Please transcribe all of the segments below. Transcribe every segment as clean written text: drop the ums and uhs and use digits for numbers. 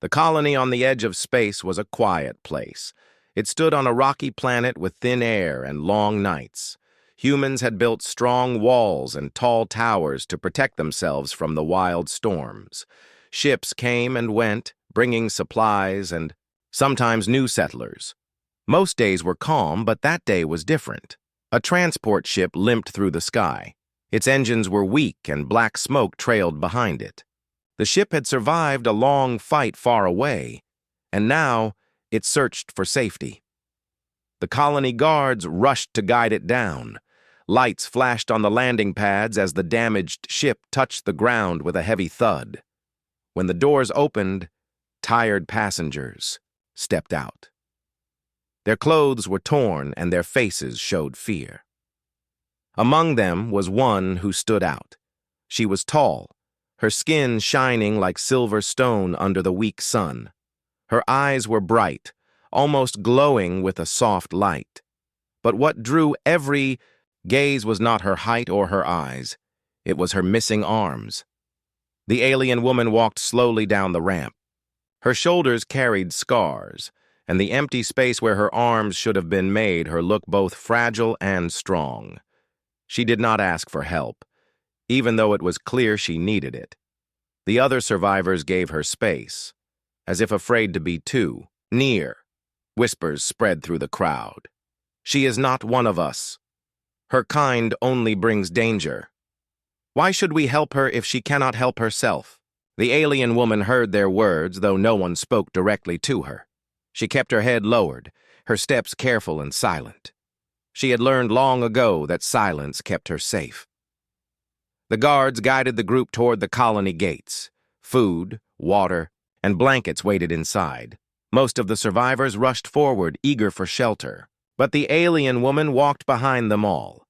The colony on the edge of space was a quiet place. It stood on a rocky planet with thin air and long nights. Humans had built strong walls and tall towers to protect themselves from the wild storms. Ships came and went, bringing supplies and sometimes new settlers. Most days were calm, but that day was different. A transport ship limped through the sky. Its engines were weak and black smoke trailed behind it. The ship had survived a long fight far away, and now it searched for safety. The colony guards rushed to guide it down. Lights flashed on the landing pads as the damaged ship touched the ground with a heavy thud. When the doors opened, tired passengers stepped out. Their clothes were torn and their faces showed fear. Among them was one who stood out. She was tall, her skin shining like silver stone under the weak sun. Her eyes were bright, almost glowing with a soft light. But what drew every gaze was not her height or her eyes. It was her missing arms. The alien woman walked slowly down the ramp. Her shoulders carried scars, and the empty space where her arms should have been made her look both fragile and strong. She did not ask for help, even though it was clear she needed it. The other survivors gave her space, as if afraid to be too near. Whispers spread through the crowd. She is not one of us. Her kind only brings danger. Why should we help her if she cannot help herself? The alien woman heard their words, though no one spoke directly to her. She kept her head lowered, her steps careful and silent. She had learned long ago that silence kept her safe. The guards guided the group toward the colony gates. Food, water, and blankets waited inside. Most of the survivors rushed forward, eager for shelter. But the alien woman walked behind them all.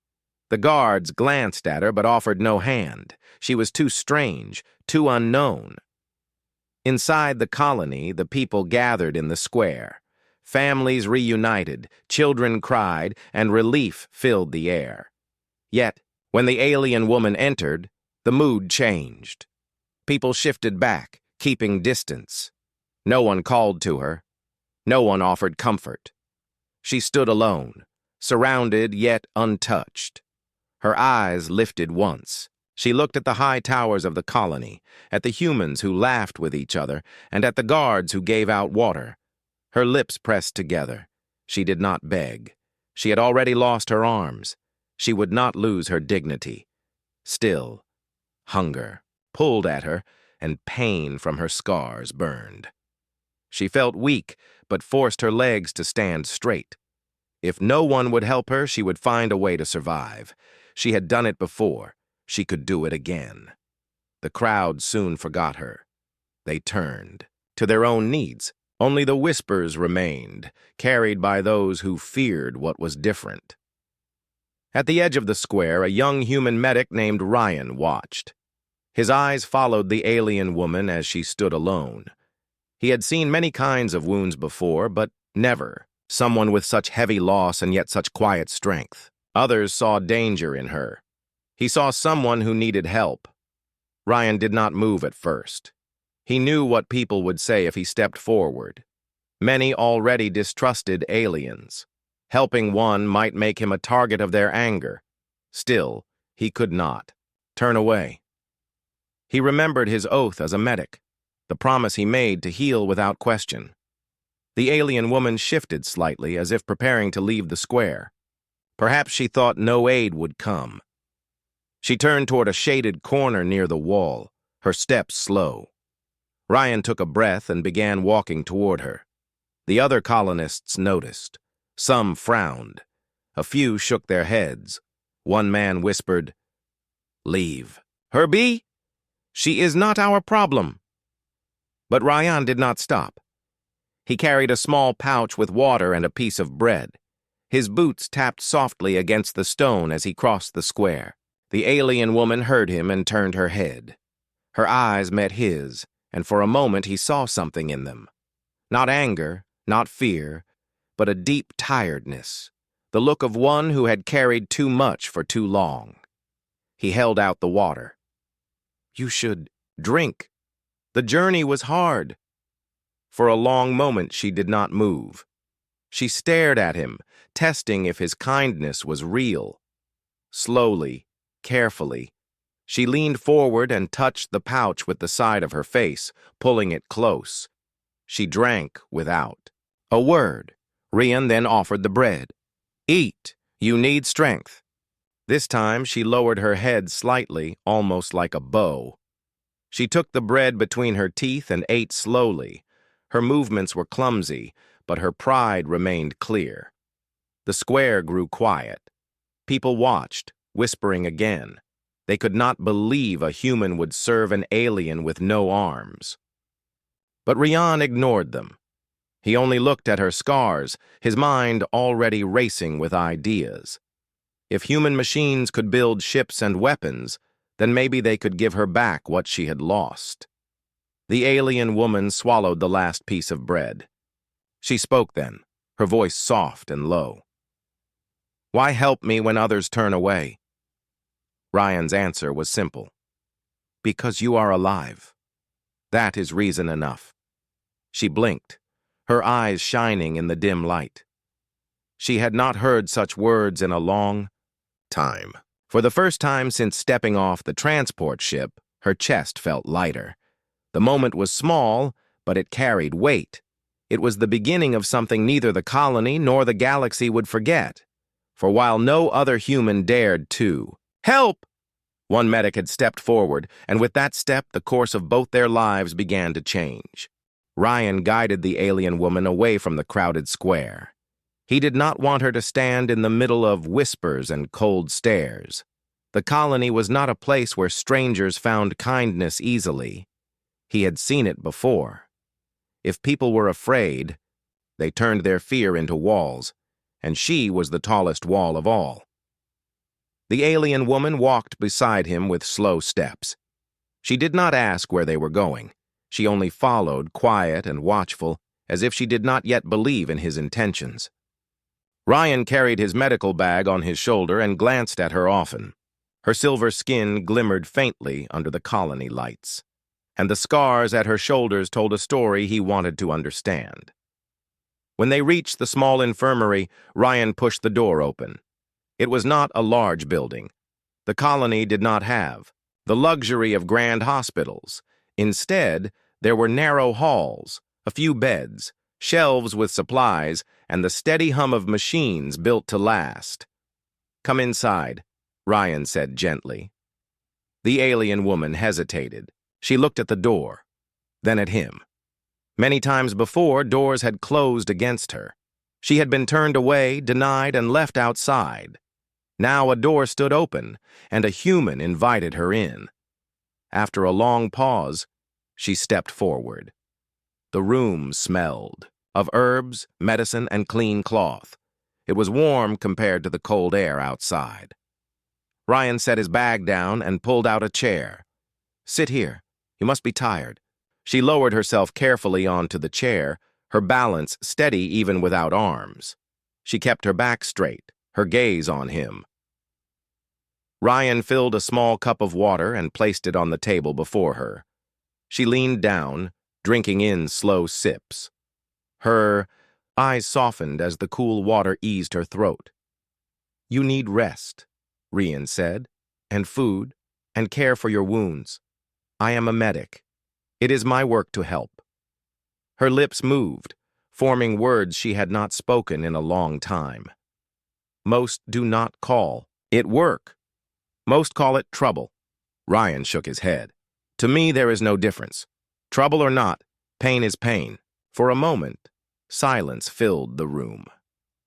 The guards glanced at her but offered no hand. She was too strange, too unknown. Inside the colony, the people gathered in the square. Families reunited, children cried, and relief filled the air. Yet, when the alien woman entered, the mood changed. People shifted back, keeping distance. No one called to her. No one offered comfort. She stood alone, surrounded yet untouched. Her eyes lifted once. She looked at the high towers of the colony, at the humans who laughed with each other, and at the guards who gave out water. Her lips pressed together. She did not beg. She had already lost her arms. She would not lose her dignity. Still, hunger pulled at her, and pain from her scars burned. She felt weak, but forced her legs to stand straight. If no one would help her, she would find a way to survive. She had done it before. She could do it again. The crowd soon forgot her. They turned to their own needs. Only the whispers remained, carried by those who feared what was different. At the edge of the square, a young human medic named Ryan watched. His eyes followed the alien woman as she stood alone. He had seen many kinds of wounds before, but never someone with such heavy loss and yet such quiet strength. Others saw danger in her. He saw someone who needed help. Ryan did not move at first. He knew what people would say if he stepped forward. Many already distrusted aliens. Helping one might make him a target of their anger. Still, he could not turn away. He remembered his oath as a medic, the promise he made to heal without question. The alien woman shifted slightly, as if preparing to leave the square. Perhaps she thought no aid would come. She turned toward a shaded corner near the wall, her steps slow. Ryan took a breath and began walking toward her. The other colonists noticed. Some frowned. A few shook their heads. One man whispered, "Leave. Herbie? She is not our problem." But Ryan did not stop. He carried a small pouch with water and a piece of bread. His boots tapped softly against the stone as he crossed the square. The alien woman heard him and turned her head. Her eyes met his, and for a moment he saw something in them. Not anger, not fear, but a deep tiredness, the look of one who had carried too much for too long. He held out the water. "You should drink. The journey was hard." For a long moment she did not move. She stared at him, testing if his kindness was real. Slowly, carefully, she leaned forward and touched the pouch with the side of her face, pulling it close. She drank without a word. Rian then offered the bread. "Eat. You need strength." This time she lowered her head slightly, almost like a bow. She took the bread between her teeth and ate slowly. Her movements were clumsy, but her pride remained clear. The square grew quiet. People watched, whispering again. They could not believe a human would serve an alien with no arms. But Rian ignored them. He only looked at her scars, his mind already racing with ideas. If human machines could build ships and weapons, then maybe they could give her back what she had lost. The alien woman swallowed the last piece of bread. She spoke then, her voice soft and low. "Why help me when others turn away?" Ryan's answer was simple. "Because you are alive. That is reason enough." She blinked, her eyes shining in the dim light. She had not heard such words in a long time. For the first time since stepping off the transport ship, her chest felt lighter. The moment was small, but it carried weight. It was the beginning of something neither the colony nor the galaxy would forget. For while no other human dared to, "Help!" One medic had stepped forward, and with that step, the course of both their lives began to change. Ryan guided the alien woman away from the crowded square. He did not want her to stand in the middle of whispers and cold stares. The colony was not a place where strangers found kindness easily. He had seen it before. If people were afraid, they turned their fear into walls, and she was the tallest wall of all. The alien woman walked beside him with slow steps. She did not ask where they were going. She only followed, quiet and watchful, as if she did not yet believe in his intentions. Ryan carried his medical bag on his shoulder and glanced at her often. Her silver skin glimmered faintly under the colony lights, and the scars at her shoulders told a story he wanted to understand. When they reached the small infirmary, Ryan pushed the door open. It was not a large building. The colony did not have the luxury of grand hospitals. Instead, there were narrow halls, a few beds, shelves with supplies, and the steady hum of machines built to last. "Come inside," Ryan said gently. The alien woman hesitated. She looked at the door, then at him. Many times before, doors had closed against her. She had been turned away, denied, and left outside. Now a door stood open, and a human invited her in. After a long pause, she stepped forward. The room smelled of herbs, medicine, and clean cloth. It was warm compared to the cold air outside. Ryan set his bag down and pulled out a chair. "Sit here. You must be tired." She lowered herself carefully onto the chair, her balance steady even without arms. She kept her back straight, her gaze on him. Ryan filled a small cup of water and placed it on the table before her. She leaned down, drinking in slow sips. Her eyes softened as the cool water eased her throat. "You need rest," Ryan said, "and food, and care for your wounds. I am a medic. It is my work to help." Her lips moved, forming words she had not spoken in a long time. "Most do not call it work. Most call it trouble." Ryan shook his head. "To me, there is no difference. Trouble or not, pain is pain." For a moment, silence filled the room.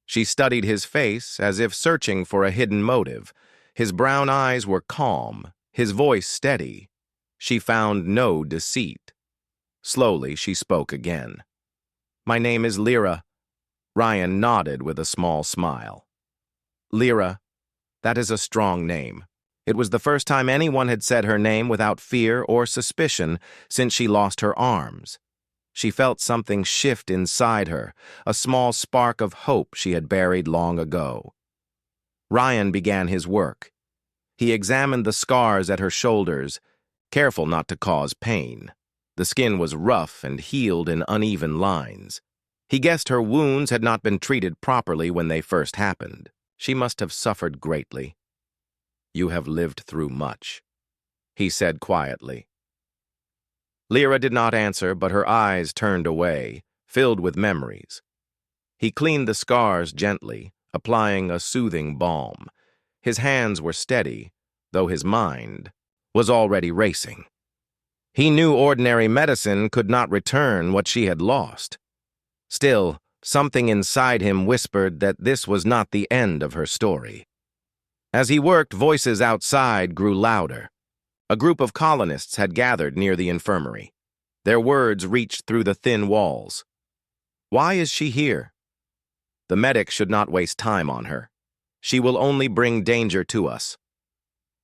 She studied his face as if searching for a hidden motive. His brown eyes were calm, his voice steady. She found no deceit. Slowly, she spoke again. "My name is Lyra." Ryan nodded with a small smile. "Lyra, that is a strong name." It was the first time anyone had said her name without fear or suspicion since she lost her arms. She felt something shift inside her, a small spark of hope she had buried long ago. Ryan began his work. He examined the scars at her shoulders, careful not to cause pain. The skin was rough and healed in uneven lines. He guessed her wounds had not been treated properly when they first happened. She must have suffered greatly. "You have lived through much," he said quietly. Lyra did not answer, but her eyes turned away, filled with memories. He cleaned the scars gently, applying a soothing balm. His hands were steady, though his mind was already racing. He knew ordinary medicine could not return what she had lost. Still, something inside him whispered that this was not the end of her story. As he worked, voices outside grew louder. A group of colonists had gathered near the infirmary. Their words reached through the thin walls. "Why is she here?" "The medic should not waste time on her. She will only bring danger to us."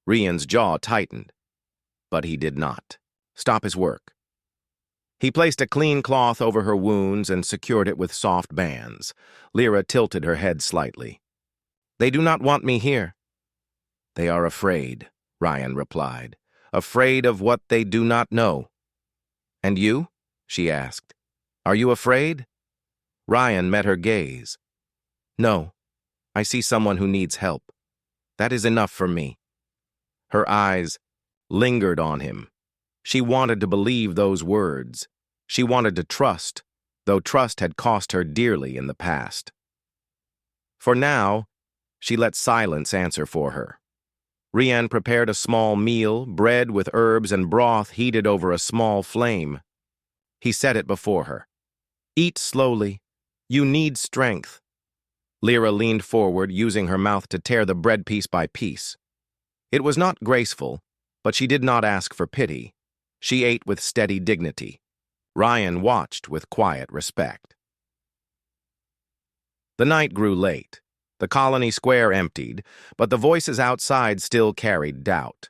Rian's jaw tightened, but he did not stop his work. He placed a clean cloth over her wounds and secured it with soft bands. Lyra tilted her head slightly. "They do not want me here." "They are afraid," Ryan replied. "Afraid of what they do not know." "And you?" she asked. "Are you afraid?" Ryan met her gaze. "No, I see someone who needs help. That is enough for me." Her eyes lingered on him. She wanted to believe those words. She wanted to trust, though trust had cost her dearly in the past. For now, she let silence answer for her. Rian prepared a small meal, bread with herbs and broth heated over a small flame. He set it before her. "Eat slowly. You need strength." Lyra leaned forward, using her mouth to tear the bread piece by piece. It was not graceful, but she did not ask for pity. She ate with steady dignity. Ryan watched with quiet respect. The night grew late. The colony square emptied, but the voices outside still carried doubt.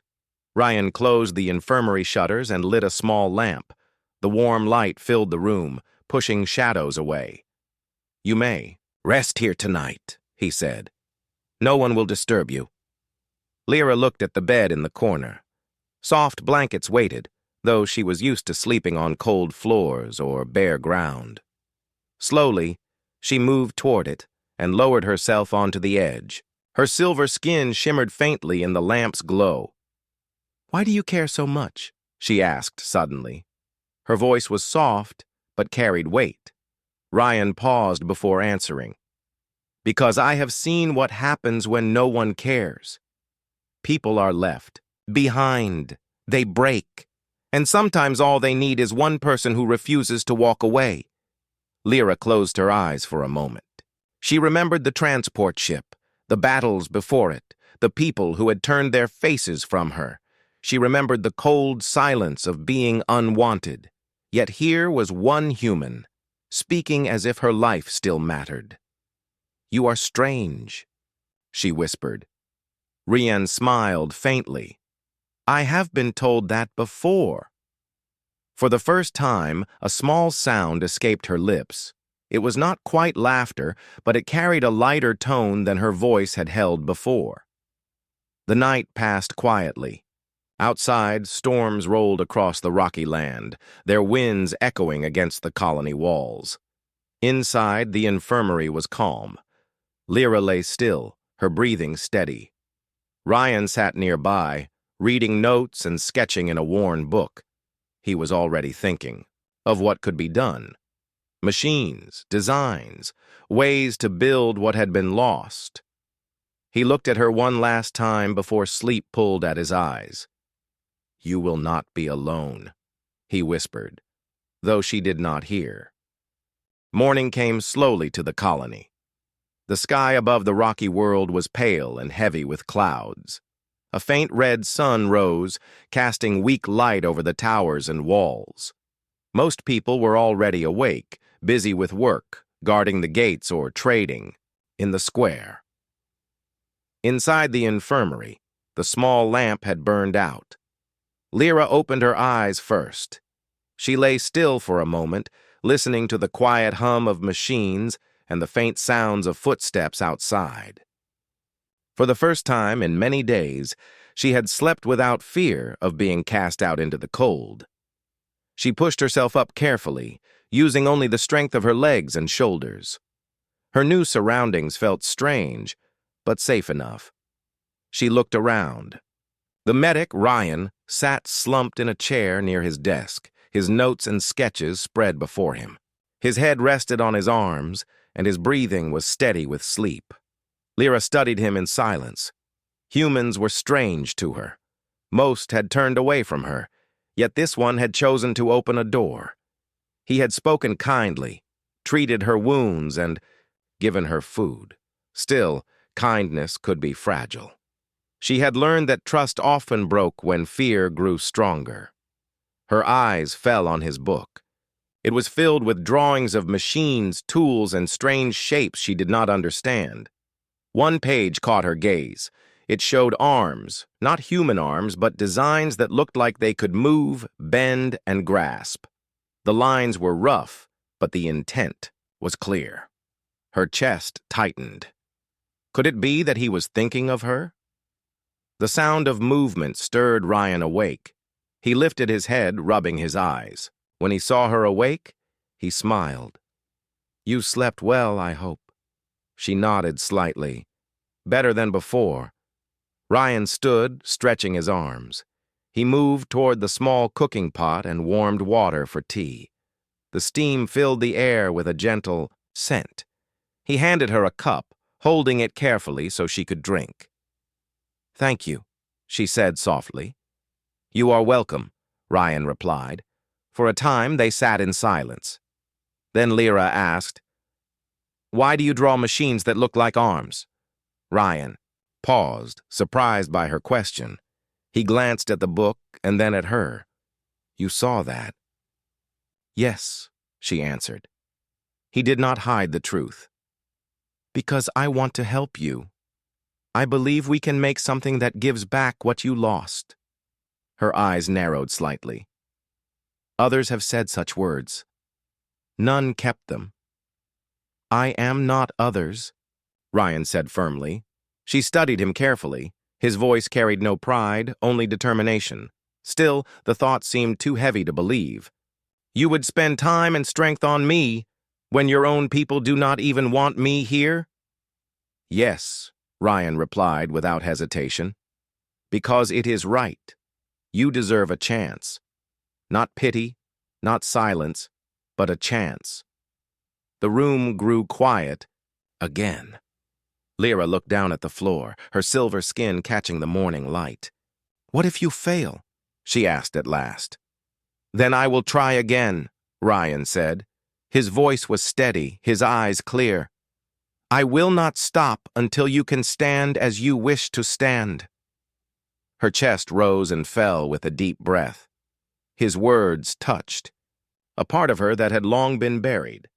Ryan closed the infirmary shutters and lit a small lamp. The warm light filled the room, pushing shadows away. "You may rest here tonight," he said. "No one will disturb you." Lyra looked at the bed in the corner. Soft blankets waited, though she was used to sleeping on cold floors or bare ground. Slowly, she moved toward it and lowered herself onto the edge. Her silver skin shimmered faintly in the lamp's glow. "Why do you care so much?" she asked suddenly. Her voice was soft, but carried weight. Ryan paused before answering. "Because I have seen what happens when no one cares. People are left behind. They break. And sometimes all they need is one person who refuses to walk away." Lyra closed her eyes for a moment. She remembered the transport ship, the battles before it, the people who had turned their faces from her. She remembered the cold silence of being unwanted. Yet here was one human, speaking as if her life still mattered. "You are strange," she whispered. Rian smiled faintly. "I have been told that before." For the first time, a small sound escaped her lips. It was not quite laughter, but it carried a lighter tone than her voice had held before. The night passed quietly. Outside, storms rolled across the rocky land, their winds echoing against the colony walls. Inside, the infirmary was calm. Lyra lay still, her breathing steady. Ryan sat nearby, reading notes and sketching in a worn book. He was already thinking of what could be done. Machines, designs, ways to build what had been lost. He looked at her one last time before sleep pulled at his eyes. "You will not be alone," he whispered, though she did not hear. Morning came slowly to the colony. The sky above the rocky world was pale and heavy with clouds. A faint red sun rose, casting weak light over the towers and walls. Most people were already awake, busy with work, guarding the gates or trading in the square. Inside the infirmary, the small lamp had burned out. Lyra opened her eyes first. She lay still for a moment, listening to the quiet hum of machines and the faint sounds of footsteps outside. For the first time in many days, she had slept without fear of being cast out into the cold. She pushed herself up carefully, using only the strength of her legs and shoulders. Her new surroundings felt strange, but safe enough. She looked around. The medic, Ryan, sat slumped in a chair near his desk, his notes and sketches spread before him. His head rested on his arms, and his breathing was steady with sleep. Lyra studied him in silence. Humans were strange to her. Most had turned away from her, yet this one had chosen to open a door. He had spoken kindly, treated her wounds, and given her food. Still, kindness could be fragile. She had learned that trust often broke when fear grew stronger. Her eyes fell on his book. It was filled with drawings of machines, tools, and strange shapes she did not understand. One page caught her gaze. It showed arms, not human arms, but designs that looked like they could move, bend, and grasp. The lines were rough, but the intent was clear. Her chest tightened. Could it be that he was thinking of her? The sound of movement stirred Ryan awake. He lifted his head, rubbing his eyes. When he saw her awake, he smiled. "You slept well, I hope." She nodded slightly. "Better than before." Ryan stood, stretching his arms. He moved toward the small cooking pot and warmed water for tea. The steam filled the air with a gentle scent. He handed her a cup, holding it carefully so she could drink. "Thank you," she said softly. "You are welcome," Ryan replied. For a time, they sat in silence. Then Lyra asked, "Why do you draw machines that look like arms?" Ryan paused, surprised by her question. He glanced at the book and then at her. "You saw that?" "Yes," she answered. He did not hide the truth. "Because I want to help you. I believe we can make something that gives back what you lost." Her eyes narrowed slightly. "Others have said such words. None kept them." "I am not others," Ryan said firmly. She studied him carefully. His voice carried no pride, only determination. Still, the thought seemed too heavy to believe. "You would spend time and strength on me when your own people do not even want me here?" "Yes," Ryan replied without hesitation. "Because it is right. You deserve a chance. Not pity, not silence, but a chance." The room grew quiet again. Lyra looked down at the floor, her silver skin catching the morning light. "What if you fail?" she asked at last. "Then I will try again," Ryan said. His voice was steady, his eyes clear. "I will not stop until you can stand as you wish to stand." Her chest rose and fell with a deep breath. His words touched a part of her that had long been buried.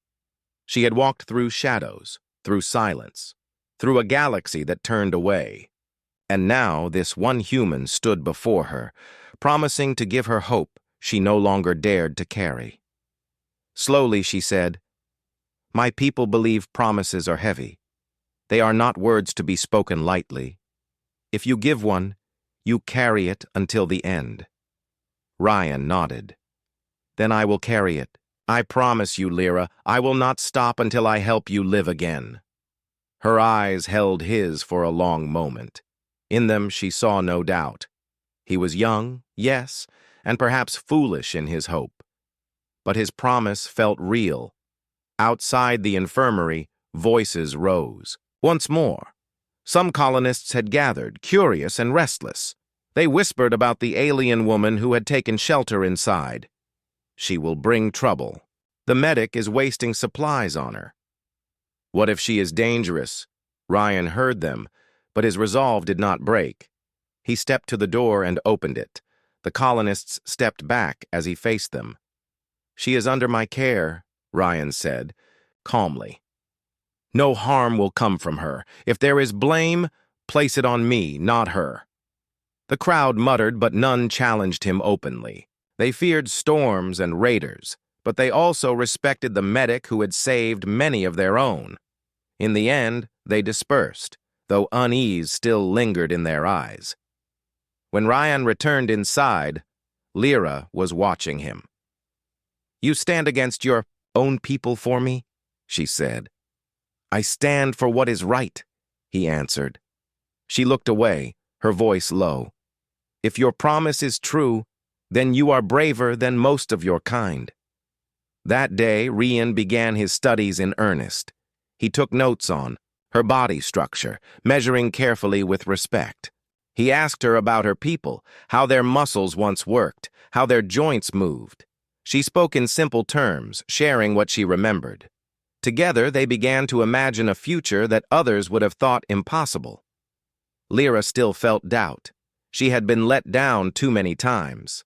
She had walked through shadows, through silence, through a galaxy that turned away. And now this one human stood before her, promising to give her hope she no longer dared to carry. Slowly she said, "My people believe promises are heavy. They are not words to be spoken lightly. If you give one, you carry it until the end." Ryan nodded. "Then I will carry it. I promise you, Lyra, I will not stop until I help you live again." Her eyes held his for a long moment. In them she saw no doubt. He was young, yes, and perhaps foolish in his hope. But his promise felt real. Outside the infirmary, voices rose. Once more. Some colonists had gathered, curious and restless. They whispered about the alien woman who had taken shelter inside. "She will bring trouble. The medic is wasting supplies on her." "What if she is dangerous?" Ryan heard them, but his resolve did not break. He stepped to the door and opened it. The colonists stepped back as he faced them. "She is under my care," Ryan said, calmly. "No harm will come from her. If there is blame, place it on me, not her." The crowd muttered, but none challenged him openly. They feared storms and raiders, but they also respected the medic who had saved many of their own. In the end, they dispersed, though unease still lingered in their eyes. When Ryan returned inside, Lyra was watching him. You stand against your own people for me? She said. I stand for what is right, he answered. She looked away, her voice low. If your promise is true, then you are braver than most of your kind. That day, Rian began his studies in earnest. He took notes on her body structure, measuring carefully with respect. He asked her about her people, how their muscles once worked, how their joints moved. She spoke in simple terms, sharing what she remembered. Together, they began to imagine a future that others would have thought impossible. Lyra still felt doubt. She had been let down too many times.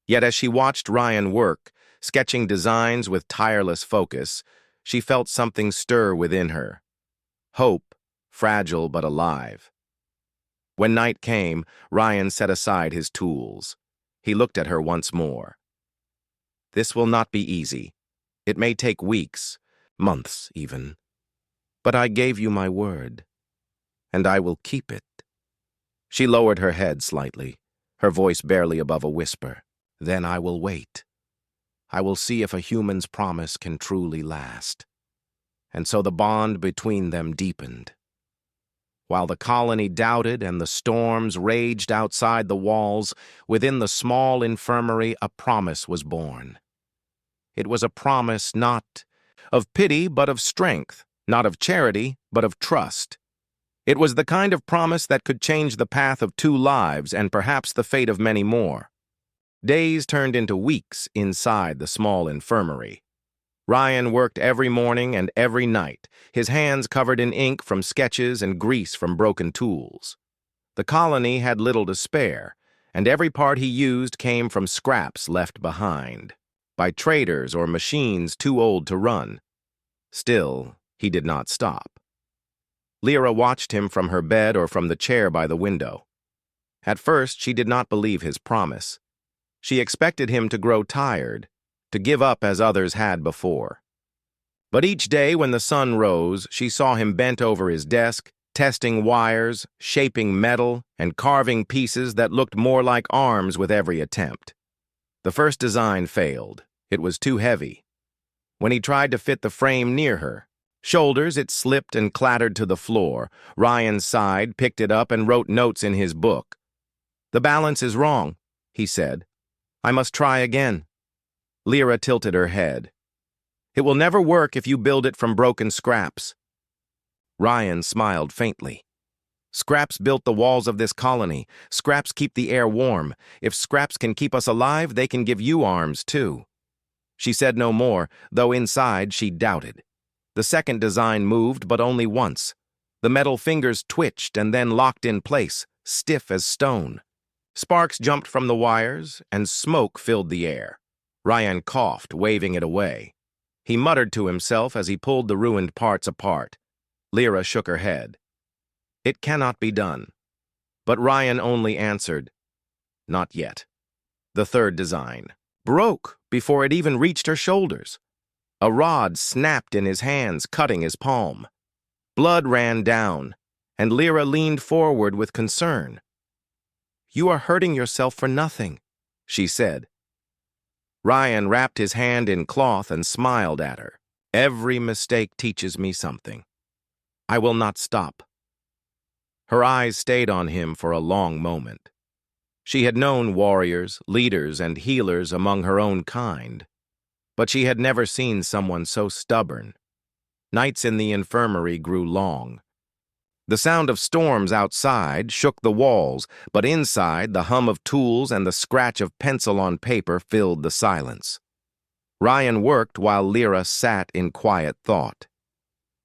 Yet as she watched Ryan work, sketching designs with tireless focus, she felt something stir within her. Hope, fragile but alive. When night came, Ryan set aside his tools. He looked at her once more. This will not be easy. It may take weeks, months even. But I gave you my word, and I will keep it. She lowered her head slightly, her voice barely above a whisper. Then I will wait. I will see if a human's promise can truly last. And so the bond between them deepened. While the colony doubted and the storms raged outside the walls, within the small infirmary a promise was born. It was a promise not of pity but of strength, not of charity but of trust. It was the kind of promise that could change the path of 2 lives and perhaps the fate of many more. Days turned into weeks inside the small infirmary. Ryan worked every morning and every night, his hands covered in ink from sketches and grease from broken tools. The colony had little to spare, and every part he used came from scraps left behind, by traders or machines too old to run. Still, he did not stop. Lyra watched him from her bed or from the chair by the window. At first, she did not believe his promise. She expected him to grow tired, to give up as others had before. But each day when the sun rose, she saw him bent over his desk, testing wires, shaping metal, and carving pieces that looked more like arms with every attempt. The first design failed. It was too heavy. When he tried to fit the frame near her shoulders, it slipped and clattered to the floor. Ryan sighed, picked it up, and wrote notes in his book. The balance is wrong, he said. I must try again. Lyra tilted her head. It will never work if you build it from broken scraps. Ryan smiled faintly. Scraps built the walls of this colony. Scraps keep the air warm. If scraps can keep us alive, they can give you arms, too. She said no more, though inside she doubted. The second design moved, but only once. The metal fingers twitched and then locked in place, stiff as stone. Sparks jumped from the wires, and smoke filled the air. Ryan coughed, waving it away. He muttered to himself as he pulled the ruined parts apart. Lyra shook her head. It cannot be done. But Ryan only answered, not yet. The third design broke before it even reached her shoulders. A rod snapped in his hands, cutting his palm. Blood ran down, and Lyra leaned forward with concern. You are hurting yourself for nothing, she said. Ryan wrapped his hand in cloth and smiled at her. Every mistake teaches me something. I will not stop. Her eyes stayed on him for a long moment. She had known warriors, leaders, and healers among her own kind, but she had never seen someone so stubborn. Nights in the infirmary grew long. The sound of storms outside shook the walls, but inside the hum of tools and the scratch of pencil on paper filled the silence. Ryan worked while Lyra sat in quiet thought.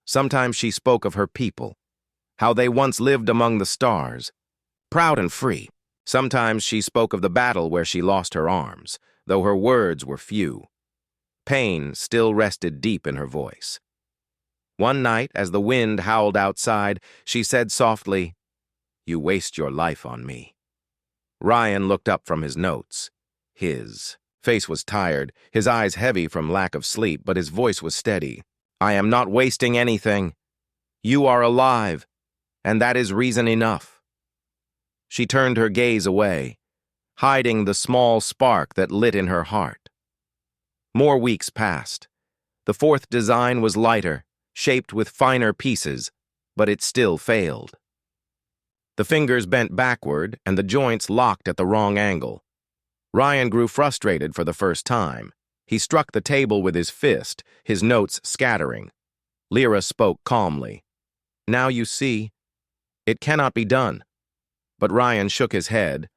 Sometimes she spoke of her people, how they once lived among the stars, proud and free. Sometimes she spoke of the battle where she lost her arms, though her words were few. Pain still rested deep in her voice. One night, as the wind howled outside, she said softly, "You waste your life on me." Ryan looked up from his notes. His face was tired, his eyes heavy from lack of sleep, but his voice was steady. "I am not wasting anything. You are alive, and that is reason enough." She turned her gaze away, hiding the small spark that lit in her heart. More weeks passed. The fourth design was lighter, shaped with finer pieces, but it still failed. The fingers bent backward, and the joints locked at the wrong angle. Ryan grew frustrated for the first time. He struck the table with his fist, his notes scattering. Lyra spoke calmly. "Now you see, it cannot be done." But Ryan shook his head,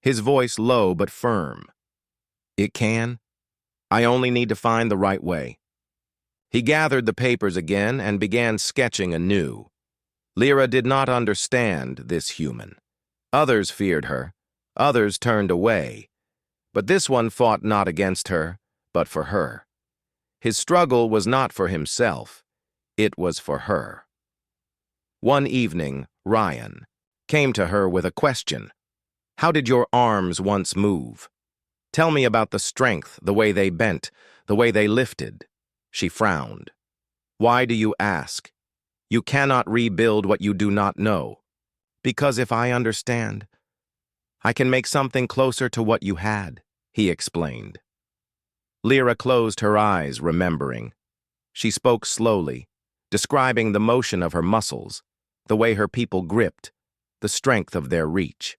his voice low but firm. "It can. I only need to find the right way." He gathered the papers again and began sketching anew. Lyra did not understand this human. Others feared her, others turned away. But this one fought not against her, but for her. His struggle was not for himself, it was for her. One evening, Ryan came to her with a question. "How did your arms once move? Tell me about the strength, the way they bent, the way they lifted." She frowned. "Why do you ask? You cannot rebuild what you do not know. Because if I understand, I can make something closer to what you had," he explained. Lyra closed her eyes, remembering. She spoke slowly, describing the motion of her muscles, the way her people gripped, the strength of their reach.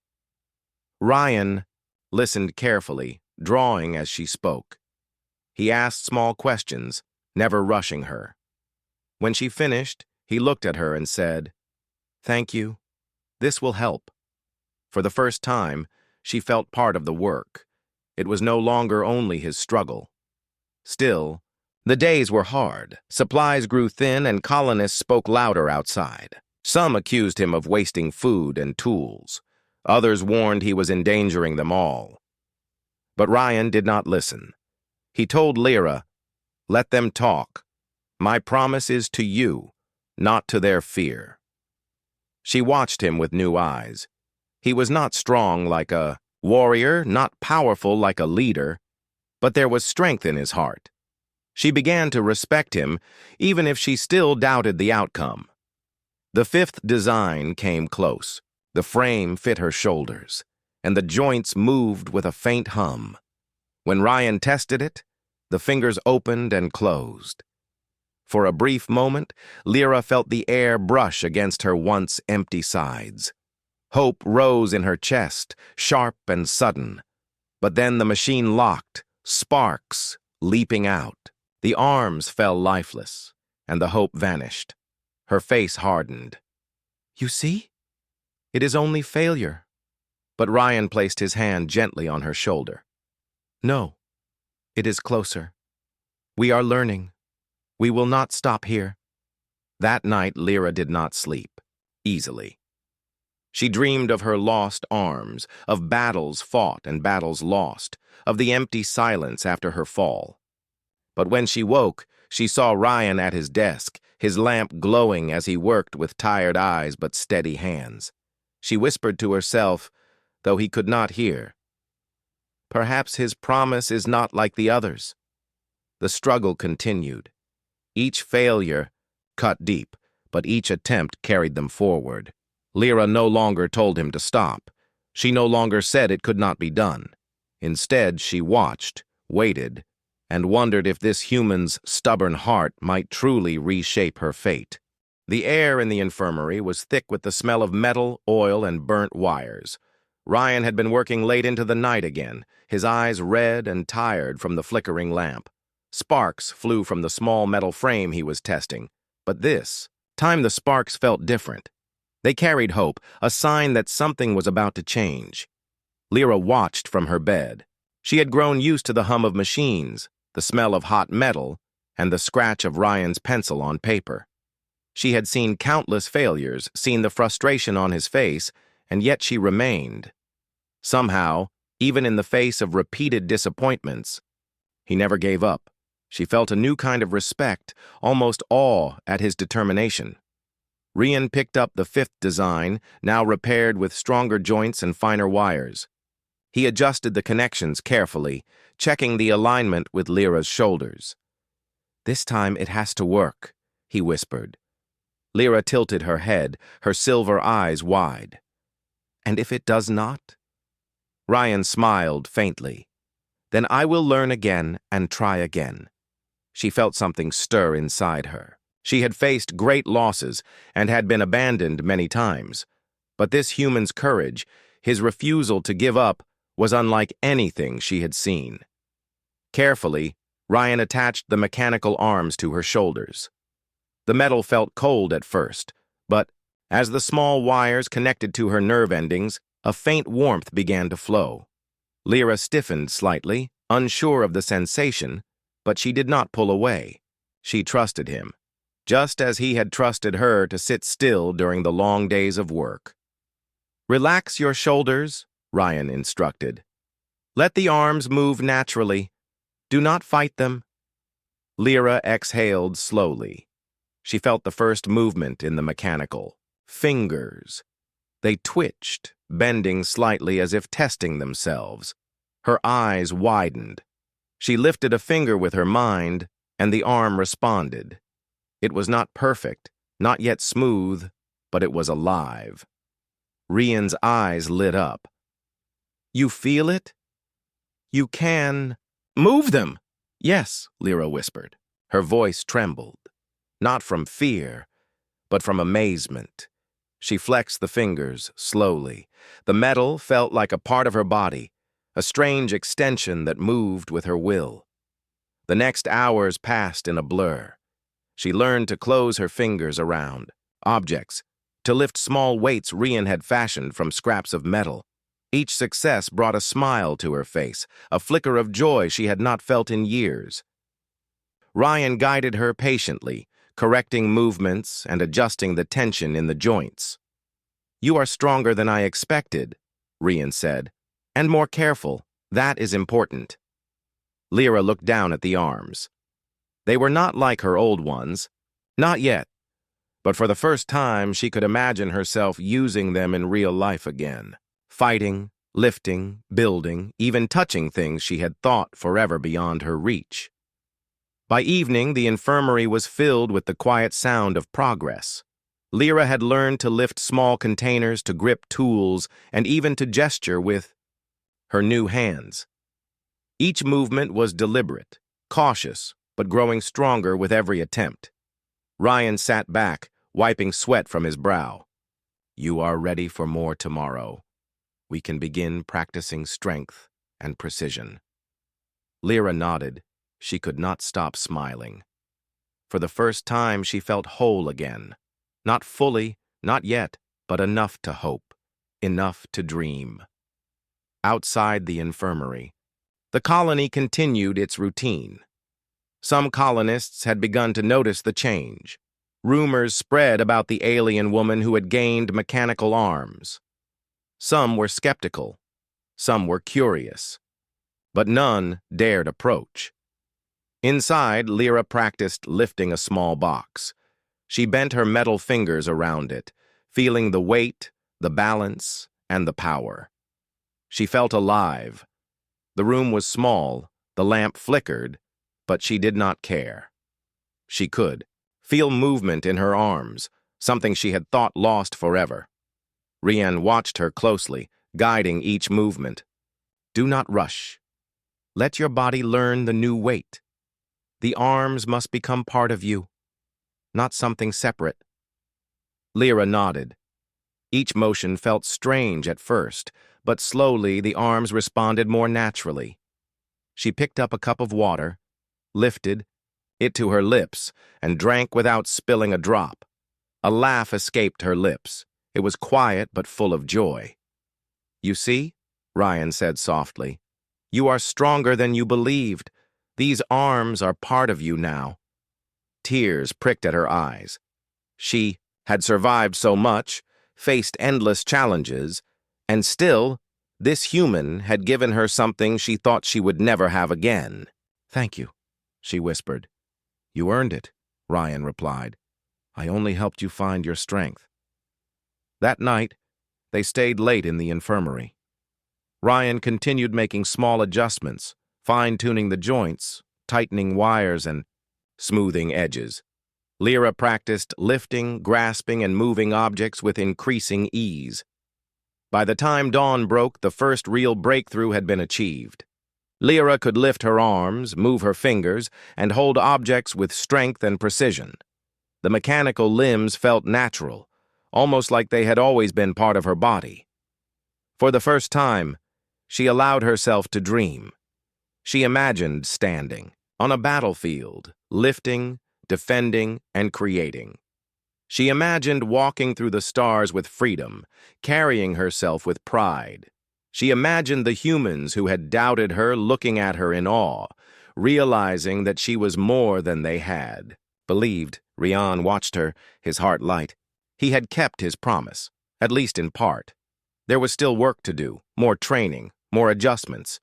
Ryan listened carefully, drawing as she spoke. He asked small questions, never rushing her. When she finished, he looked at her and said, "Thank you. This will help." For the first time, she felt part of the work. It was no longer only his struggle. Still, the days were hard. Supplies grew thin and colonists spoke louder outside. Some accused him of wasting food and tools. Others warned he was endangering them all. But Ryan did not listen. He told Lyra, "Let them talk. My promise is to you, not to their fear." She watched him with new eyes. He was not strong like a warrior, not powerful like a leader, but there was strength in his heart. She began to respect him, even if she still doubted the outcome. The fifth design came close. The frame fit her shoulders, and the joints moved with a faint hum. When Ryan tested it, the fingers opened and closed. For a brief moment, Lyra felt the air brush against her once empty sides. Hope rose in her chest, sharp and sudden. But then the machine locked, sparks leaping out. The arms fell lifeless, and the hope vanished. Her face hardened. "You see? It is only failure." But Ryan placed his hand gently on her shoulder. "No, it is closer. We are learning. We will not stop here." That night, Lyra did not sleep easily. She dreamed of her lost arms, of battles fought and battles lost, of the empty silence after her fall. But when she woke, she saw Ryan at his desk, his lamp glowing as he worked with tired eyes but steady hands. She whispered to herself, though he could not hear, "Perhaps his promise is not like the others." The struggle continued. Each failure cut deep, but each attempt carried them forward. Lyra no longer told him to stop. She no longer said it could not be done. Instead, she watched, waited, and wondered if this human's stubborn heart might truly reshape her fate. The air in the infirmary was thick with the smell of metal, oil, and burnt wires. Ryan had been working late into the night again, his eyes red and tired from the flickering lamp. Sparks flew from the small metal frame he was testing, but this time the sparks felt different. They carried hope, a sign that something was about to change. Lyra watched from her bed. She had grown used to the hum of machines, the smell of hot metal, and the scratch of Ryan's pencil on paper. She had seen countless failures, seen the frustration on his face, and yet she remained. Somehow, even in the face of repeated disappointments, he never gave up. She felt a new kind of respect, almost awe at his determination. Ryan picked up the fifth design, now repaired with stronger joints and finer wires. He adjusted the connections carefully, checking the alignment with Lyra's shoulders. "This time it has to work," he whispered. Lyra tilted her head, her silver eyes wide. "And if it does not?" Ryan smiled faintly. Then I will learn again and try again. She felt something stir inside her. She had faced great losses and had been abandoned many times. But this human's courage, his refusal to give up, was unlike anything she had seen. Carefully, Ryan attached the mechanical arms to her shoulders. The metal felt cold at first, but as the small wires connected to her nerve endings, a faint warmth began to flow. Lyra stiffened slightly, unsure of the sensation, but she did not pull away. She trusted him, just as he had trusted her to sit still during the long days of work. "Relax your shoulders," Ryan instructed. "Let the arms move naturally. Do not fight them." Lyra exhaled slowly. She felt the first movement in the mechanical. Fingers. They twitched, bending slightly as if testing themselves. Her eyes widened. She lifted a finger with her mind, and the arm responded. It was not perfect, not yet smooth, but it was alive. Ryan's eyes lit up. "You feel it? You can move them." "Yes," Lyra whispered. Her voice trembled, not from fear, but from amazement. She flexed the fingers slowly. The metal felt like a part of her body, a strange extension that moved with her will. The next hours passed in a blur. She learned to close her fingers around objects, to lift small weights Ryan had fashioned from scraps of metal. Each success brought a smile to her face, a flicker of joy she had not felt in years. Ryan guided her patiently, correcting movements and adjusting the tension in the joints. "You are stronger than I expected," Ryan said, "and more careful. That is important." Lyra looked down at the arms. They were not like her old ones. Not yet. But for the first time, she could imagine herself using them in real life again. Fighting, lifting, building, even touching things she had thought forever beyond her reach. By evening, the infirmary was filled with the quiet sound of progress. Lyra had learned to lift small containers, to grip tools, and even to gesture with her new hands. Each movement was deliberate, cautious, but growing stronger with every attempt. Ryan sat back, wiping sweat from his brow. "You are ready for more tomorrow. We can begin practicing strength and precision." Lyra nodded. She could not stop smiling. For the first time, she felt whole again. Not fully, not yet, but enough to hope, enough to dream. Outside the infirmary, the colony continued its routine. Some colonists had begun to notice the change. Rumors spread about the alien woman who had gained mechanical arms. Some were skeptical. Some were curious. But none dared approach. Inside, Lyra practiced lifting a small box. She bent her metal fingers around it, feeling the weight, the balance, and the power. She felt alive. The room was small, the lamp flickered, but she did not care. She could feel movement in her arms, something she had thought lost forever. Ryan watched her closely, guiding each movement. "Do not rush. Let your body learn the new weight. The arms must become part of you, not something separate." Lyra nodded. Each motion felt strange at first, but slowly the arms responded more naturally. She picked up a cup of water, lifted it to her lips, and drank without spilling a drop. A laugh escaped her lips. It was quiet but full of joy. "You see," Ryan said softly, "you are stronger than you believed. These arms are part of you now." Tears pricked at her eyes. She had survived so much, faced endless challenges, and still, this human had given her something she thought she would never have again. "Thank you," she whispered. "You earned it," Ryan replied. "I only helped you find your strength." That night, they stayed late in the infirmary. Ryan continued making small adjustments, fine-tuning the joints, tightening wires, and smoothing edges. Lyra practiced lifting, grasping, and moving objects with increasing ease. By the time dawn broke, the first real breakthrough had been achieved. Lyra could lift her arms, move her fingers, and hold objects with strength and precision. The mechanical limbs felt natural, almost like they had always been part of her body. For the first time, she allowed herself to dream. She imagined standing on a battlefield, lifting, defending, and creating. She imagined walking through the stars with freedom, carrying herself with pride. She imagined the humans who had doubted her looking at her in awe, realizing that she was more than they had believed. Rian watched her, his heart light. He had kept his promise, at least in part. There was still work to do, more training, more adjustments.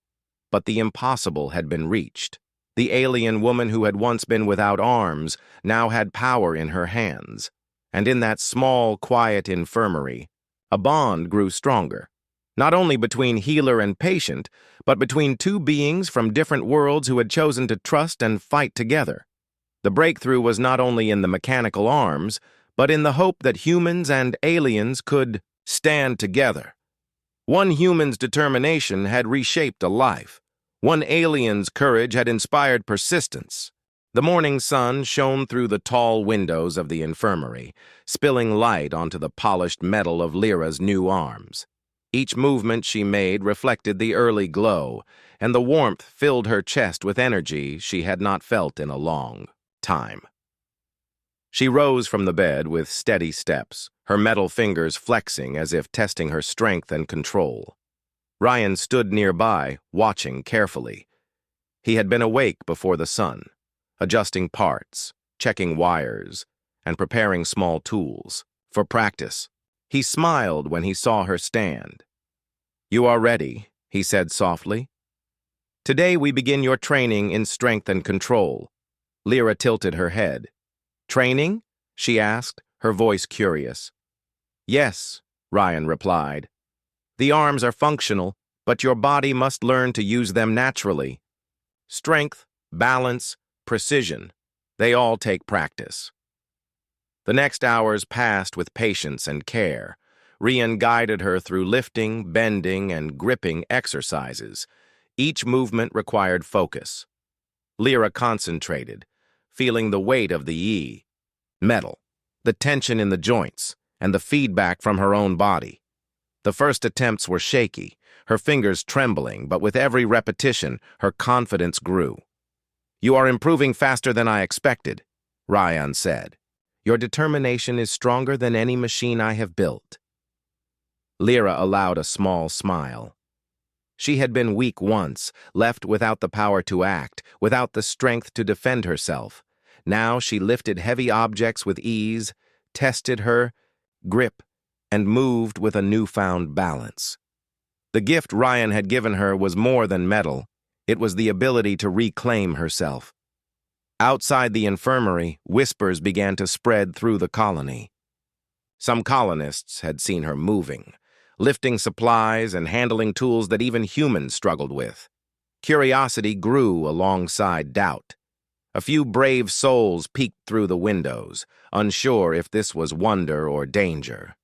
But the impossible had been reached. The alien woman who had once been without arms now had power in her hands. And in that small, quiet infirmary, a bond grew stronger. Not only between healer and patient, but between two beings from different worlds who had chosen to trust and fight together. The breakthrough was not only in the mechanical arms, but in the hope that humans and aliens could stand together. One human's determination had reshaped a life. One alien's courage had inspired persistence. The morning sun shone through the tall windows of the infirmary, spilling light onto the polished metal of Lyra's new arms. Each movement she made reflected the early glow, and the warmth filled her chest with energy she had not felt in a long time. She rose from the bed with steady steps, her metal fingers flexing as if testing her strength and control. Ryan stood nearby, watching carefully. He had been awake before the sun, adjusting parts, checking wires, and preparing small tools for practice. He smiled when he saw her stand. "You are ready," he said softly. "Today we begin your training in strength and control." Lyra tilted her head. "Training?" she asked, her voice curious. "Yes," Ryan replied. "The arms are functional, but your body must learn to use them naturally. Strength, balance, precision, they all take practice." The next hours passed with patience and care. Rian guided her through lifting, bending, and gripping exercises. Each movement required focus. Lyra concentrated, feeling the weight of the metal, the tension in the joints, and the feedback from her own body. The first attempts were shaky, her fingers trembling, but with every repetition, her confidence grew. "You are improving faster than I expected," Ryan said. "Your determination is stronger than any machine I have built." Lyra allowed a small smile. She had been weak once, left without the power to act, without the strength to defend herself. Now she lifted heavy objects with ease, tested her grip, and moved with a newfound balance. The gift Ryan had given her was more than metal. It was the ability to reclaim herself. Outside the infirmary, whispers began to spread through the colony. Some colonists had seen her moving, lifting supplies and handling tools that even humans struggled with. Curiosity grew alongside doubt. A few brave souls peeked through the windows, unsure if this was wonder or danger.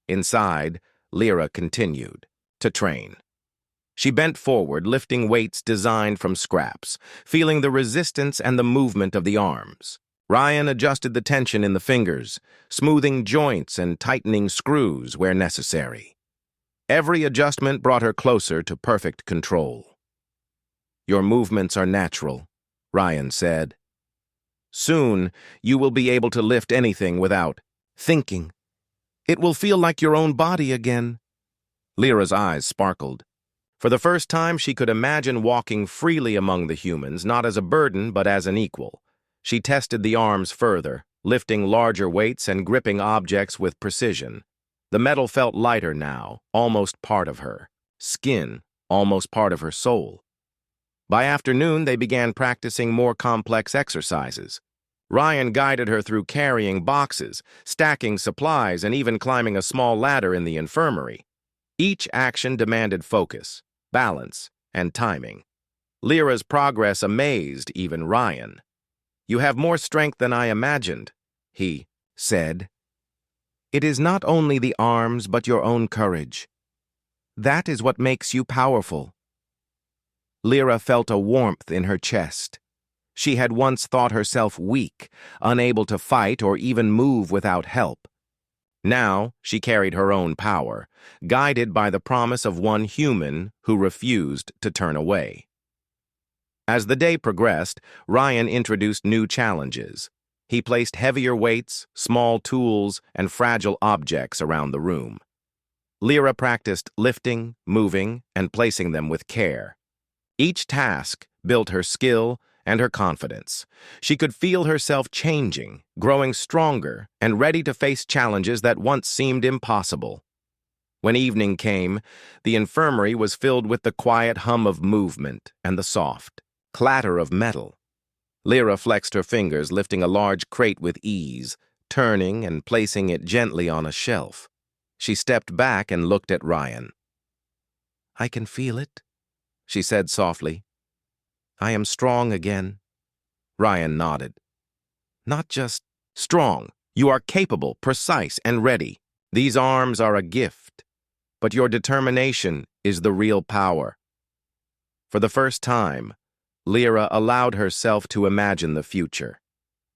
Inside, Lyra continued to train. She bent forward, lifting weights designed from scraps, feeling the resistance and the movement of the arms. Ryan adjusted the tension in the fingers, smoothing joints and tightening screws where necessary. Every adjustment brought her closer to perfect control. "Your movements are natural," Ryan said. "Soon, you will be able to lift anything without thinking. It will feel like your own body again." Lyra's eyes sparkled. For the first time, she could imagine walking freely among the humans, not as a burden, but as an equal. She tested the arms further, lifting larger weights and gripping objects with precision. The metal felt lighter now, almost part of her. Skin, almost part of her soul. By afternoon, they began practicing more complex exercises. Ryan guided her through carrying boxes, stacking supplies, and even climbing a small ladder in the infirmary. Each action demanded focus, balance, and timing. Lyra's progress amazed even Ryan. "You have more strength than I imagined," he said. "It is not only the arms, but your own courage. That is what makes you powerful." Lyra felt a warmth in her chest. She had once thought herself weak, unable to fight or even move without help. Now she carried her own power, guided by the promise of one human who refused to turn away. As the day progressed, Ryan introduced new challenges. He placed heavier weights, small tools, and fragile objects around the room. Lyra practiced lifting, moving, and placing them with care. Each task built her skill and her confidence. She could feel herself changing, growing stronger, and ready to face challenges that once seemed impossible. When evening came, the infirmary was filled with the quiet hum of movement and the soft clatter of metal. Lyra flexed her fingers, lifting a large crate with ease, turning and placing it gently on a shelf. She stepped back and looked at Ryan. "I can feel it," she said softly. "I am strong again." Ryan nodded. "Not just strong. You are capable, precise, and ready. These arms are a gift. But your determination is the real power." For the first time, Lyra allowed herself to imagine the future.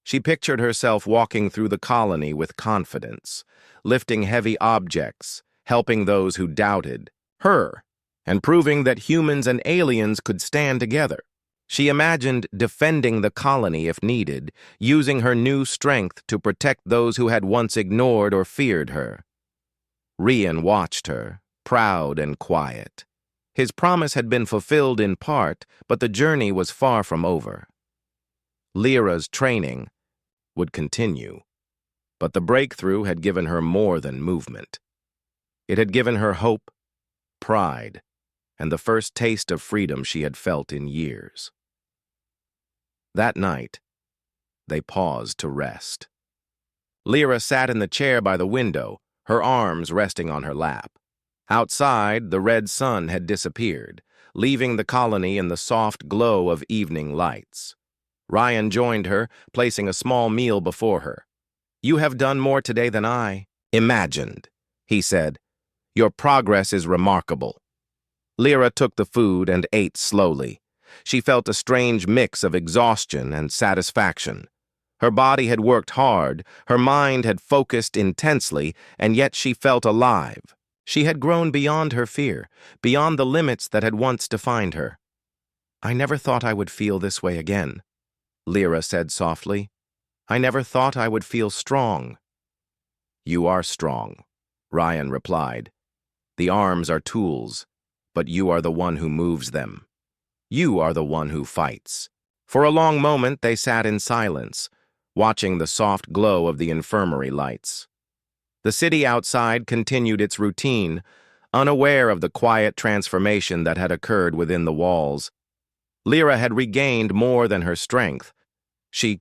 She pictured herself walking through the colony with confidence, lifting heavy objects, helping those who doubted her, and proving that humans and aliens could stand together. She imagined defending the colony if needed, using her new strength to protect those who had once ignored or feared her. Ryan watched her, proud and quiet. His promise had been fulfilled in part, but the journey was far from over. Lyra's training would continue, but the breakthrough had given her more than movement. It had given her hope, pride, and the first taste of freedom she had felt in years. That night, they paused to rest. Lyra sat in the chair by the window, her arms resting on her lap. Outside, the red sun had disappeared, leaving the colony in the soft glow of evening lights. Ryan joined her, placing a small meal before her. "You have done more today than I imagined," he said. "Your progress is remarkable." Lyra took the food and ate slowly. She felt a strange mix of exhaustion and satisfaction. Her body had worked hard, her mind had focused intensely, and yet she felt alive. She had grown beyond her fear, beyond the limits that had once defined her. "I never thought I would feel this way again," Lyra said softly. "I never thought I would feel strong." "You are strong," Ryan replied. "The arms are tools, but you are the one who moves them. You are the one who fights." For a long moment they sat in silence, watching the soft glow of the infirmary lights. The city outside continued its routine, unaware of the quiet transformation that had occurred within the walls. Lyra had regained more than her strength. She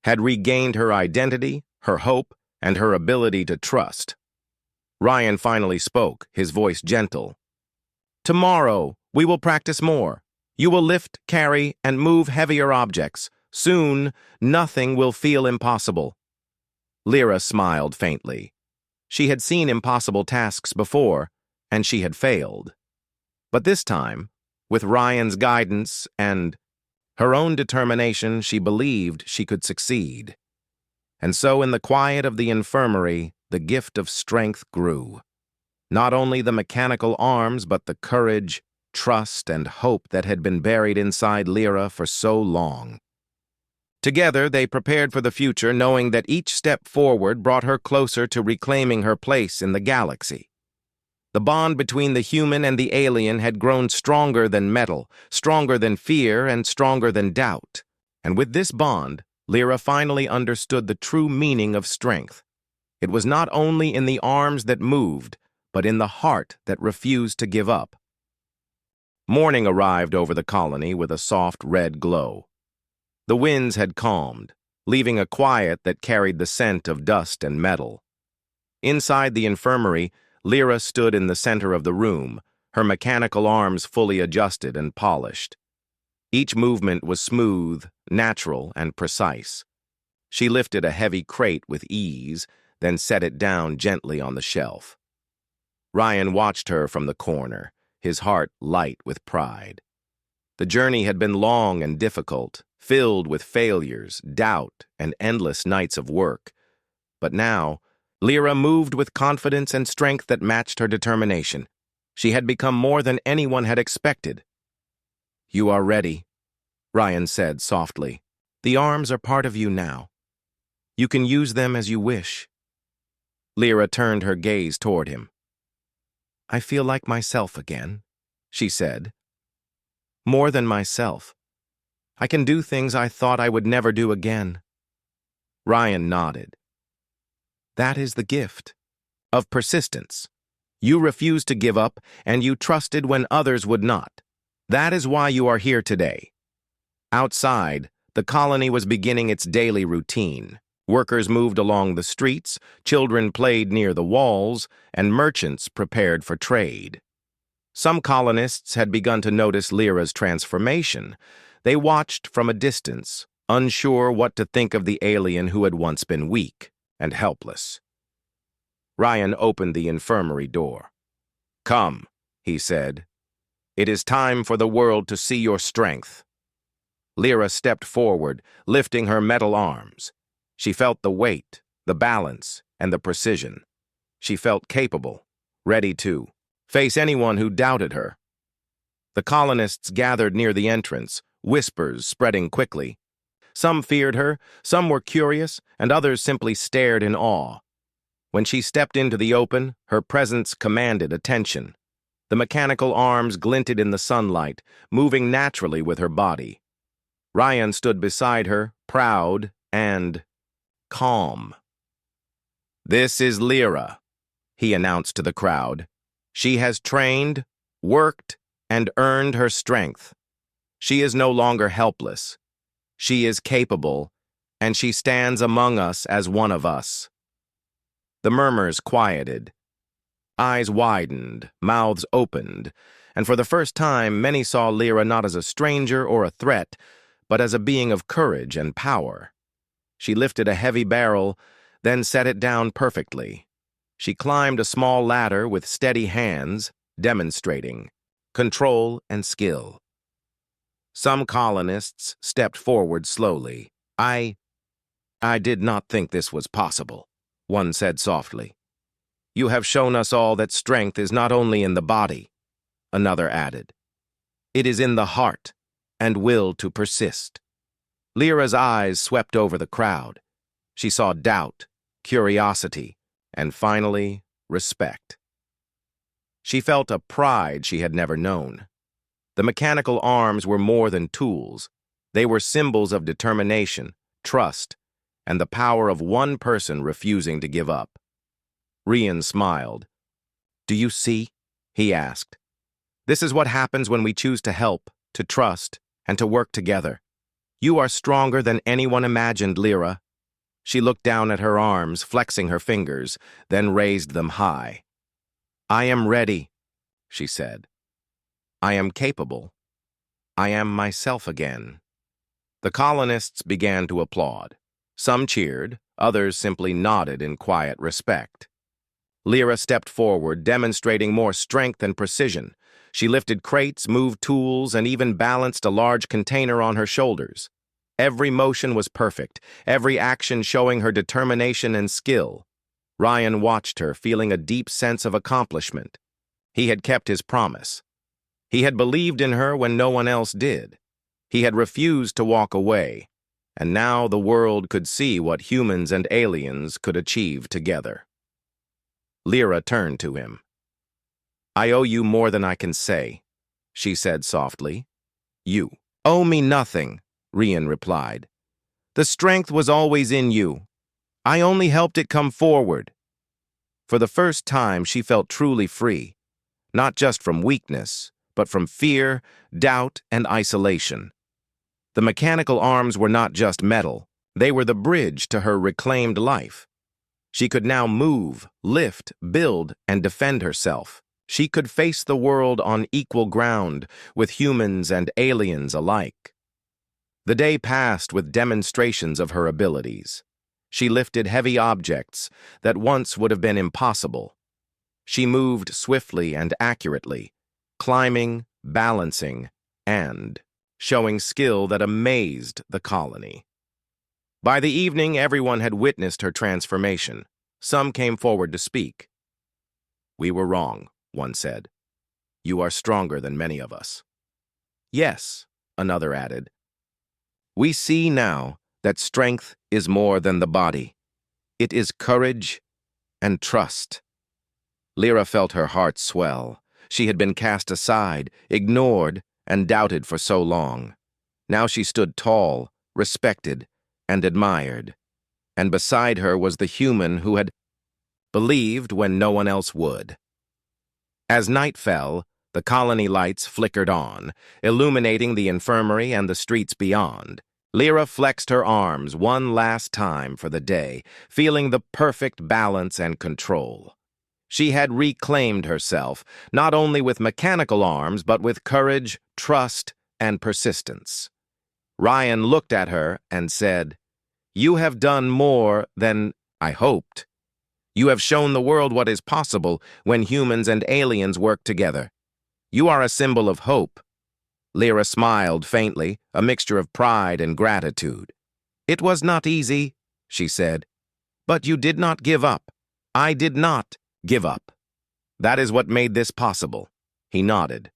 had regained her identity, her hope, and her ability to trust. Ryan finally spoke, his voice gentle. "Tomorrow, we will practice more. You will lift, carry, and move heavier objects. Soon, nothing will feel impossible." Lyra smiled faintly. She had seen impossible tasks before, and she had failed. But this time, with Ryan's guidance and her own determination, she believed she could succeed. And so in the quiet of the infirmary, the gift of strength grew. Not only the mechanical arms, but the courage, trust, and hope that had been buried inside Lyra for so long. Together, they prepared for the future, knowing that each step forward brought her closer to reclaiming her place in the galaxy. The bond between the human and the alien had grown stronger than metal, stronger than fear, and stronger than doubt. And with this bond, Lyra finally understood the true meaning of strength. It was not only in the arms that moved, but in the heart that refused to give up. Morning arrived over the colony with a soft red glow. The winds had calmed, leaving a quiet that carried the scent of dust and metal. Inside the infirmary, Lyra stood in the center of the room, her mechanical arms fully adjusted and polished. Each movement was smooth, natural, and precise. She lifted a heavy crate with ease, then set it down gently on the shelf. Ryan watched her from the corner, his heart light with pride. The journey had been long and difficult, filled with failures, doubt, and endless nights of work. But now, Lyra moved with confidence and strength that matched her determination. She had become more than anyone had expected. "You are ready," Ryan said softly. "The arms are part of you now. You can use them as you wish." Lyra turned her gaze toward him. "I feel like myself again," she said. "More than myself. I can do things I thought I would never do again." Ryan nodded. "That is the gift of persistence. You refused to give up, and you trusted when others would not. That is why you are here today." Outside, the colony was beginning its daily routine. Workers moved along the streets, children played near the walls, and merchants prepared for trade. Some colonists had begun to notice Lyra's transformation. They watched from a distance, unsure what to think of the alien who had once been weak and helpless. Ryan opened the infirmary door. "Come," he said. "It is time for the world to see your strength." Lyra stepped forward, lifting her metal arms. She felt the weight, the balance, and the precision. She felt capable, ready to face anyone who doubted her. The colonists gathered near the entrance, whispers spreading quickly. Some feared her, some were curious, and others simply stared in awe. When she stepped into the open, her presence commanded attention. The mechanical arms glinted in the sunlight, moving naturally with her body. Ryan stood beside her, proud and calm. "This is Lyra," he announced to the crowd. "She has trained, worked, and earned her strength. She is no longer helpless. She is capable, and she stands among us as one of us." The murmurs quieted. Eyes widened, mouths opened, and for the first time many saw Lyra not as a stranger or a threat, but as a being of courage and power. She lifted a heavy barrel, then set it down perfectly. She climbed a small ladder with steady hands, demonstrating control and skill. Some colonists stepped forward slowly. I did not think this was possible," one said softly. "You have shown us all that strength is not only in the body," another added. "It is in the heart and will to persist." Lyra's eyes swept over the crowd. She saw doubt, curiosity, and finally, respect. She felt a pride she had never known. The mechanical arms were more than tools. They were symbols of determination, trust, and the power of one person refusing to give up. Ryan smiled. "Do you see?" he asked. "This is what happens when we choose to help, to trust, and to work together. You are stronger than anyone imagined, Lyra." She looked down at her arms, flexing her fingers, then raised them high. "I am ready," she said. "I am capable. I am myself again." The colonists began to applaud. Some cheered, others simply nodded in quiet respect. Lyra stepped forward, demonstrating more strength and precision. She lifted crates, moved tools, and even balanced a large container on her shoulders. Every motion was perfect, every action showing her determination and skill. Ryan watched her, feeling a deep sense of accomplishment. He had kept his promise. He had believed in her when no one else did. He had refused to walk away, and now the world could see what humans and aliens could achieve together. Lyra turned to him. "I owe you more than I can say," she said softly. "You owe me nothing," Ryan replied. "The strength was always in you. I only helped it come forward." For the first time, she felt truly free, not just from weakness, but from fear, doubt, and isolation. The mechanical arms were not just metal. They were the bridge to her reclaimed life. She could now move, lift, build, and defend herself. She could face the world on equal ground, with humans and aliens alike. The day passed with demonstrations of her abilities. She lifted heavy objects that once would have been impossible. She moved swiftly and accurately, climbing, balancing, and showing skill that amazed the colony. By the evening, everyone had witnessed her transformation. Some came forward to speak. "We were wrong," one said. "You are stronger than many of us." "Yes," another added. "We see now that strength is more than the body. It is courage and trust." Lyra felt her heart swell. She had been cast aside, ignored, and doubted for so long. Now she stood tall, respected, and admired. And beside her was the human who had believed when no one else would. As night fell, the colony lights flickered on, illuminating the infirmary and the streets beyond. Lyra flexed her arms one last time for the day, feeling the perfect balance and control. She had reclaimed herself, not only with mechanical arms, but with courage, trust, and persistence. Ryan looked at her and said, "You have done more than I hoped. You have shown the world what is possible when humans and aliens work together. You are a symbol of hope." Lyra smiled faintly, a mixture of pride and gratitude. "It was not easy," she said, "but you did not give up. I did not give up. That is what made this possible." He nodded.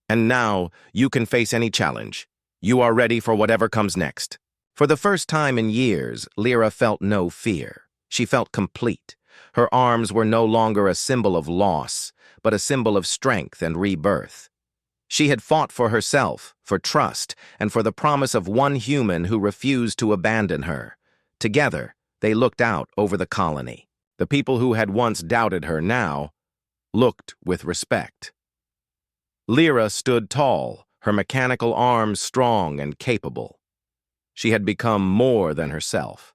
"And now you can face any challenge. You are ready for whatever comes next." For the first time in years, Lyra felt no fear. She felt complete. Her arms were no longer a symbol of loss, but a symbol of strength and rebirth. She had fought for herself, for trust, and for the promise of one human who refused to abandon her. Together, they looked out over the colony. The people who had once doubted her now looked with respect. Lyra stood tall, her mechanical arms strong and capable. She had become more than herself.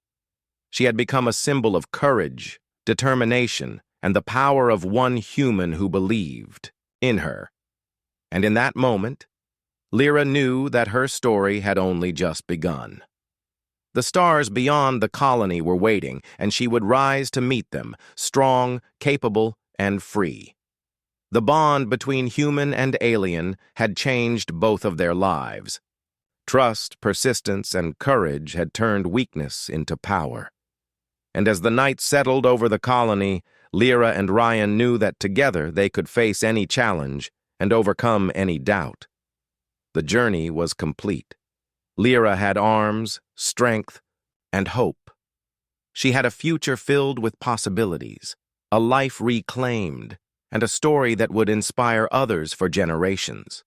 She had become a symbol of courage, determination, and the power of one human who believed in her. And in that moment, Lyra knew that her story had only just begun. The stars beyond the colony were waiting, and she would rise to meet them, strong, capable, and free. The bond between human and alien had changed both of their lives. Trust, persistence, and courage had turned weakness into power. And as the night settled over the colony, Lyra and Ryan knew that together they could face any challenge and overcome any doubt. The journey was complete. Lyra had arms, strength, and hope. She had a future filled with possibilities, a life reclaimed, and a story that would inspire others for generations.